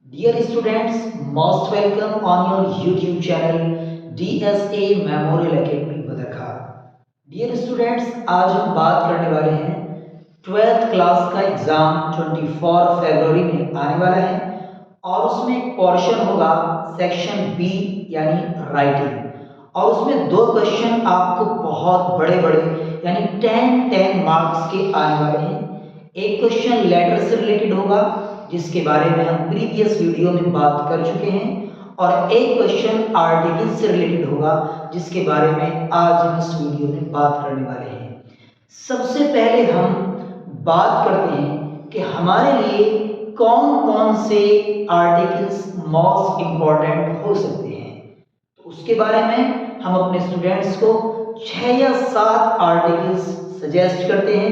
Dear students, most welcome on your YouTube channel DSA Memorial Academy Badarkha. Dear students, आज हम बात करने वाले हैं 12th क्लास का एग्जाम 24 फरवरी में आने वाला है और उसमें एक पोर्शन होगा सेक्शन बी यानी राइटिंग और उसमें दो क्वेश्चन आपको बहुत बड़े बड़े यानी 10 मार्क्स के आने वाले हैं। एक क्वेश्चन लेटर से रिलेटेड होगा जिसके बारे में हम प्रीवियस वीडियो में बात कर चुके हैं और एक क्वेश्चन आर्टिकल से रिलेटेड होगा जिसके बारे में आज हम इस वीडियो में बात करने वाले हैं। सबसे पहले हम बात करते हैं कि हमारे लिए कौन कौन से आर्टिकल्स मोस्ट इंपॉर्टेंट हो सकते हैं। तो उसके बारे में हम अपने स्टूडेंट्स को 6 या 7 आर्टिकल्स सजेस्ट करते हैं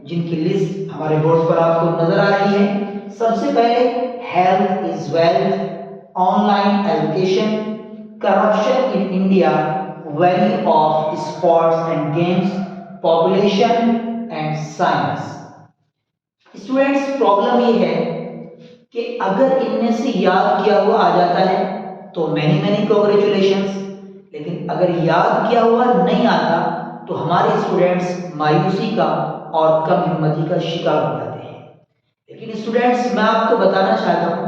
जिनकी लिस्ट हमारे बोर्ड पर आपको नजर आ रही है। सबसे पहले health is wealth, online education, corruption in India, value of sports and games, population and science. Students, problem ये है कि अगर इनमें से याद किया हुआ आ जाता है तो मैनी कॉन्ग्रेचुलेशंस, लेकिन अगर याद किया हुआ नहीं आता तो हमारे स्टूडेंट्स मायूसी का और कम हिम्मती का शिकार हो जाते हैं। लेकिन स्टूडेंट्स, मैं आपको बताना चाहता हूं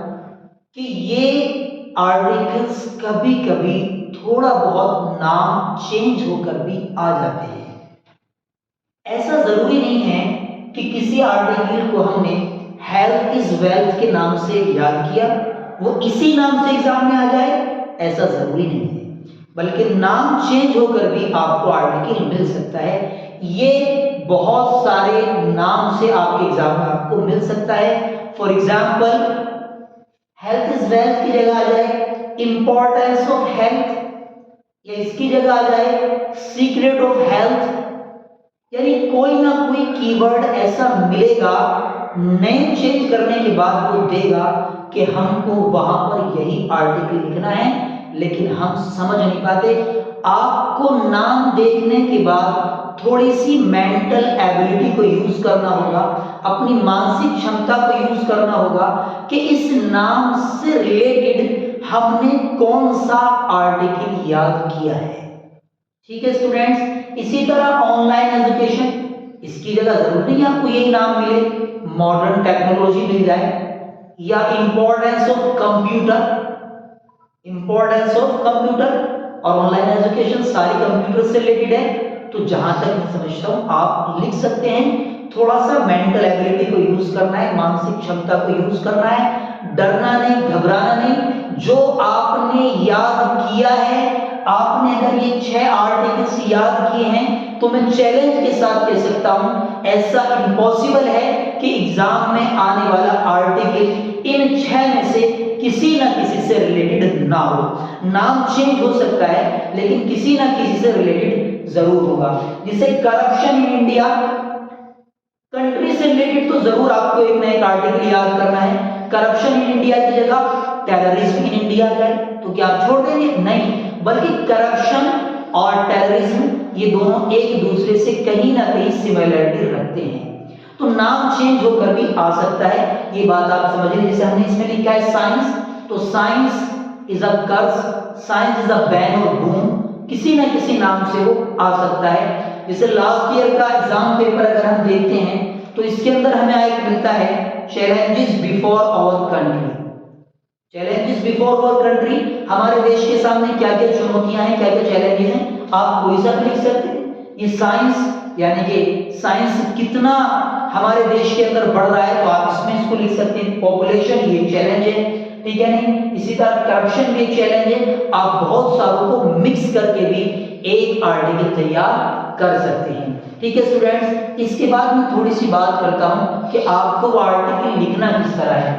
कि ये आर्टिकल्स कभी कभी थोड़ा बहुत नाम चेंज होकर भी आ जाते हैं। ऐसा जरूरी नहीं है कि किसी आर्टिकल को हमने हेल्थ इज वेल्थ के नाम से याद किया वो इसी नाम से एग्जाम में आ जाए, ऐसा जरूरी नहीं है, बल्कि नाम चेंज होकर भी आपको आर्टिकल मिल सकता है। ये बहुत सारे नाम से आपके एग्जाम में आपको मिल सकता है। For example, health is wealth की जगह आ जाए इंपॉर्टेंस ऑफ हेल्थ, या इसकी जगह आ जाए सीक्रेट ऑफ हेल्थ, यानी कोई ना कोई कीवर्ड ऐसा मिलेगा नेम चेंज करने के बाद वो देगा कि हमको वहां पर यही आर्टिकल लिखना है, लेकिन हम समझ नहीं पाते। आपको नाम देखने के बाद थोड़ी सी मेंटल एबिलिटी को यूज करना होगा, अपनी मानसिक क्षमता को यूज करना होगा कि इस नाम से रिलेटेड हमने कौन सा आर्टिकल याद किया है। ठीक है स्टूडेंट्स, इसी तरह ऑनलाइन एजुकेशन, इसकी जगह जरूर नहीं आपको यही नाम मिले, मॉडर्न टेक्नोलॉजी मिल जाए, या importance of computer, importance of computer और ऑनलाइन एजुकेशन सारी कंप्यूटर से रिलेटेड है। तो जहां तक मैं समझता हूं आप लिख सकते हैं। थोड़ा सा मेंटल एबिलिटी को यूज करना है, मानसिक क्षमता को यूज करना है, डरना नहीं, घबराना नहीं। जो आपने याद किया है, आपने अगर ये 6 आर्टिकल्स याद किए हैं तो मैं चैलेंज के साथ कह सकता हूं ऐसा इम्पॉसिबल है कि एग्जाम में आने वाला आर्टिकल इन 6 में से किसी ना किसी से रिलेटेड ना हो। नाम चेंज हो सकता है लेकिन किसी ना किसी से रिलेटेड जरूर होगा। जैसे करप्शन इन इंडिया, कंट्री से रिलेटेड तो जरूर आपको एक ना एक आर्टिकल याद करना है। करप्शन इन इंडिया की जगह टेररिज्म इन इंडिया जाए तो क्या आप छोड़ देंगे? नहीं, बल्कि करप्शन और टेररिज्म ये दोनों एक दूसरे से कहीं ना कहीं सिमिलरिटी रखते हैं, तो नाम चेंज होकर भी आ सकता है। ये बात आप समझिए। जैसे हमने इसमें लिखा है साइंस, तो science is a curse, science is a bane और बूम, किसी ना किसी नाम से वो आ सकता है। जैसे लास्ट ईयर का एग्जाम पेपर अगर हम देखते हैं तो इसके अंदर हमें एक मिलता है challenges before our country. Challenges before our country, हमारे देश के सामने क्या क्या चुनौतियां हैं, क्या क्या चैलेंजेस हैं, आप कोई सा लिख सकते हैं। ये साइंस यानी कि साइंस कितना हमारे देश के अंदर बढ़ रहा है तो आप इसमें इसको लिख सकते हैं। पॉपुलेशन ये चैलेंज है, ठीक है नहीं। इसी तरह करप्शन भी एक चैलेंज है। आप बहुत सारों को मिक्स करके भी एक आर्टिकल तैयार कर सकते हैं। ठीक है स्टूडेंट्स, इसके बाद मैं थोड़ी सी बात करता हूं कि आपको वो आर्टिकल लिखना किस तरह है।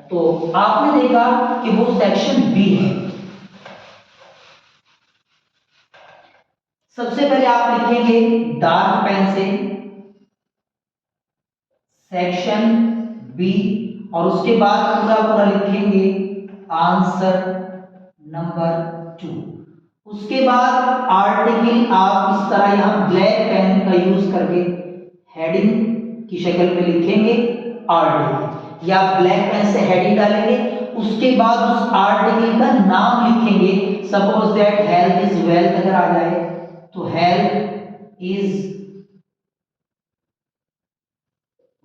तो आपने देखा कि वो सेक्शन बी है। सबसे पहले आप लिखेंगे डार्क पेन से सेक्शन बी और उसके बाद पूरा लिखेंगे आंसर नंबर 2। उसके बाद आर्टिकल आप इस तरह यहां ब्लैक पेन का यूज करके हेडिंग की शक्ल में लिखेंगे आर्टिकल, या ब्लैक पेन से हेडिंग डालेंगे। उसके बाद उस आर्टिकल का नाम लिखेंगे। Suppose that health is wealth अगर आ जाए तो हेल्थ इज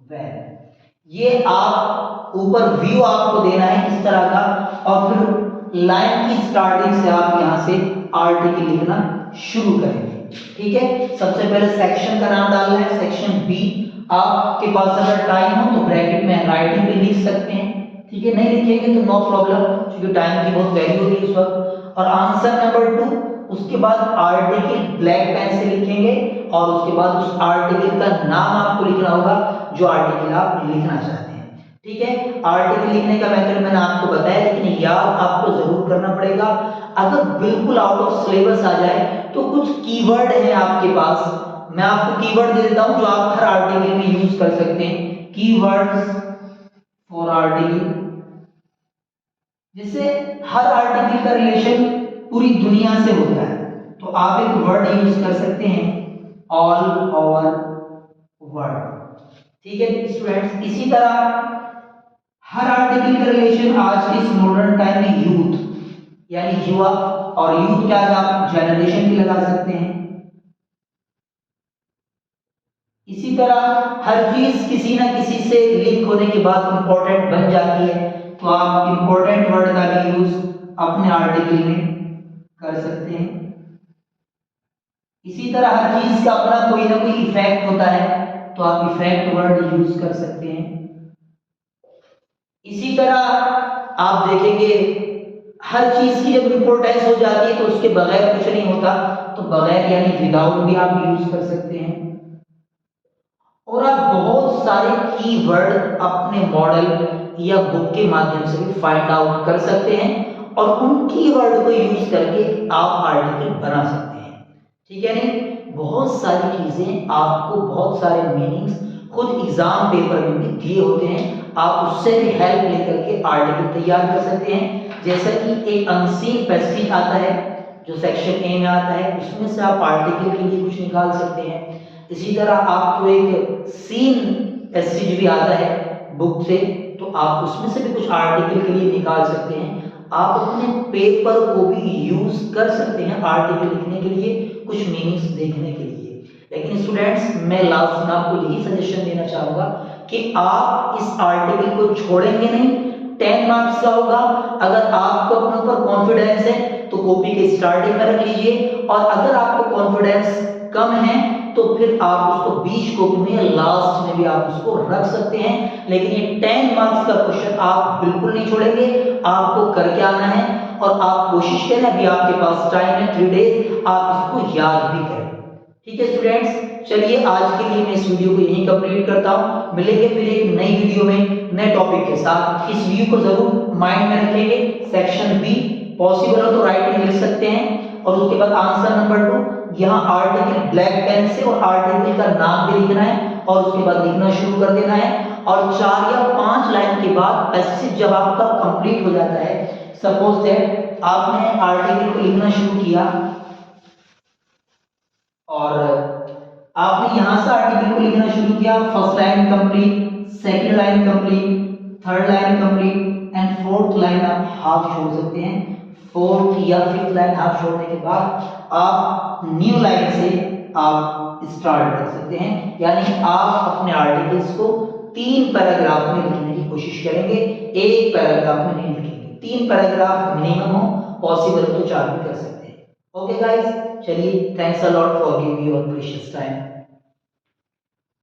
वेल्थ। ये आप ऊपर व्यू आपको देना है इस तरह का, और फिर लाइन की स्टार्टिंग से आप यहां से आर्टिकल लिखना शुरू करेंगे। ठीक है, सबसे पहले सेक्शन का नाम डालना है, सेक्शन बी। आपके पास अगर टाइम हो तो ब्रैकेट में राइटिंग भी लिख सकते हैं। ठीक है, नहीं लिखेंगे तो नो प्रॉब्लम, क्योंकि टाइम की बहुत वैल्यू होती है उस वक्त। और आंसर नंबर 2, उसके बाद आर्टिकल ब्लैक पेन से लिखेंगे, और उसके बाद उस आर्टिकल का नाम आपको लिखना होगा जो आर्टिकल आप लिखना चाहते हैं। ठीक है, आर्टिकल लिखने का मेथड मैंने आपको बताया, लेकिन याद आपको जरूर करना पड़ेगा। अगर बिल्कुल आउट ऑफ सिलेबस आ जाए तो कुछ कीवर्ड है आपके पास, मैं आपको कीवर्ड दे देता हूं जो आप हर आर्टिकल में यूज कर सकते हैं। कीवर्ड्स फॉर आर्टिकल, जिससे हर आर्टिकल का रिलेशन पूरी दुनिया से होता है, तो आप एक वर्ड यूज कर सकते हैं, ऑल ओवर वर्ल्ड। ठीक है स्टूडेंट्स, इसी तरह हर आर्टिकल का रिलेशन आज के इस मॉडर्न टाइम में यूथ यानी युवा, और यूथ क्या आप जनरेशन भी लगा सकते हैं। इसी तरह हर चीज किसी ना किसी से लिंक होने के बाद इंपॉर्टेंट बन जाती है, तो आप इंपॉर्टेंट वर्ड का भी यूज अपने आर्टिकल में कर सकते हैं। इसी तरह हर चीज का अपना कोई ना कोई इफेक्ट होता है, तो आप इफेक्ट वर्ड यूज कर सकते हैं। इसी तरह आप देखेंगे हर चीज की जब इंपॉर्टेंस हो जाती है तो उसके बगैर कुछ नहीं होता, तो बगैर यानी विदाउट भी आप यूज कर सकते हैं। और आप बहुत सारे कीवर्ड अपने मॉडल या बुक के माध्यम से भी फाइंड आउट कर सकते हैं, और उन कीवर्ड को यूज करके आप आर्टिकल बना सकते हैं। ठीक है, नहीं बहुत सारी चीजें आपको, बहुत सारे मीनिंग्स खुद एग्जाम पेपर में भी दिए होते हैं, आप उससे भी हेल्प लेकर के आर्टिकल तैयार कर सकते हैं। जैसा कि एक अनसीन पैसेज आता है जो सेक्शन ए में आता है, उसमें से आप आर्टिकल के लिए कुछ निकाल सकते हैं। इसी तरह आपको एक सीन पैसेज भी आता है बुक से, तो आप उसमें से भी कुछ आर्टिकल के लिए निकाल सकते हैं। आप अपने पेपर को भी यूज कर सकते हैं आर्टिकल लिखने के लिए, कुछ मीनिंग्स देखने के लिए। लेकिन स्टूडेंट्स, मैं लास्ट में आपको यही सजेशन देना चाहूंगा कि आप इस आर्टिकल को छोड़ेंगे नहीं। 10 मार्क्स का होगा। अगर आपको अपने ऊपर कॉन्फिडेंस है तो कॉपी के स्टार्टिंग में रख लीजिए, और अगर आपको कॉन्फिडेंस कम है तो फिर आप उसको 20 कॉपी में लास्ट में भी आप उसको रख सकते हैं। लेकिन ये 10 मार्क्स का क्वेश्चन आप बिल्कुल नहीं छोड़ेंगे, आपको करके आना है, और आप कोशिश करें, अभी आपके पास टाइम है 3 डेज, आप इसको याद भी करें। ठीक है स्टूडेंट्स, चलिए आज के लिए मैं इस वीडियो को यहीं कंप्लीट करता हूं। मिलेंगे फिर एक नई वीडियो में नए टॉपिक के साथ। इस वीडियो को जरूर माइंड में रखेंगे। सेक्शन बी पॉसिबल हो तो राइटिंग लिख सकते हैं, और उसके बाद आंसर नंबर 2 यहाँ आर्टिकल ब्लैक पेन से और आर्टिकल का नाम भी लिखना है, और उसके बाद लिखना शुरू कर देना है। और 4 या 5 लाइन के बाद पैसेज जब आपका कंप्लीट हो जाता है, सपोज दैट आपने आर्टिकल को लिखना शुरू किया और आपने यहां से आर्टिकल को लिखना शुरू किया, first line complete, second line complete, third line complete, and fourth line आप हाफ छोड़ सकते हैं। फोर्थ या फिफ्थ लाइन हाफ छोड़ने के बाद आप न्यू लाइन से आप स्टार्ट कर सकते हैं, यानी आप अपने आर्टिकल्स को 3 पैराग्राफ में लिखने की कोशिश करेंगे, एक पैराग्राफ में नहीं लिखेंगे। 3 पैराग्राफ मिनिमम हो, पॉसिबल हो तो 4 भी कर सकते हैं। ओके गाइस, चलिए, thanks a lot for giving your precious time.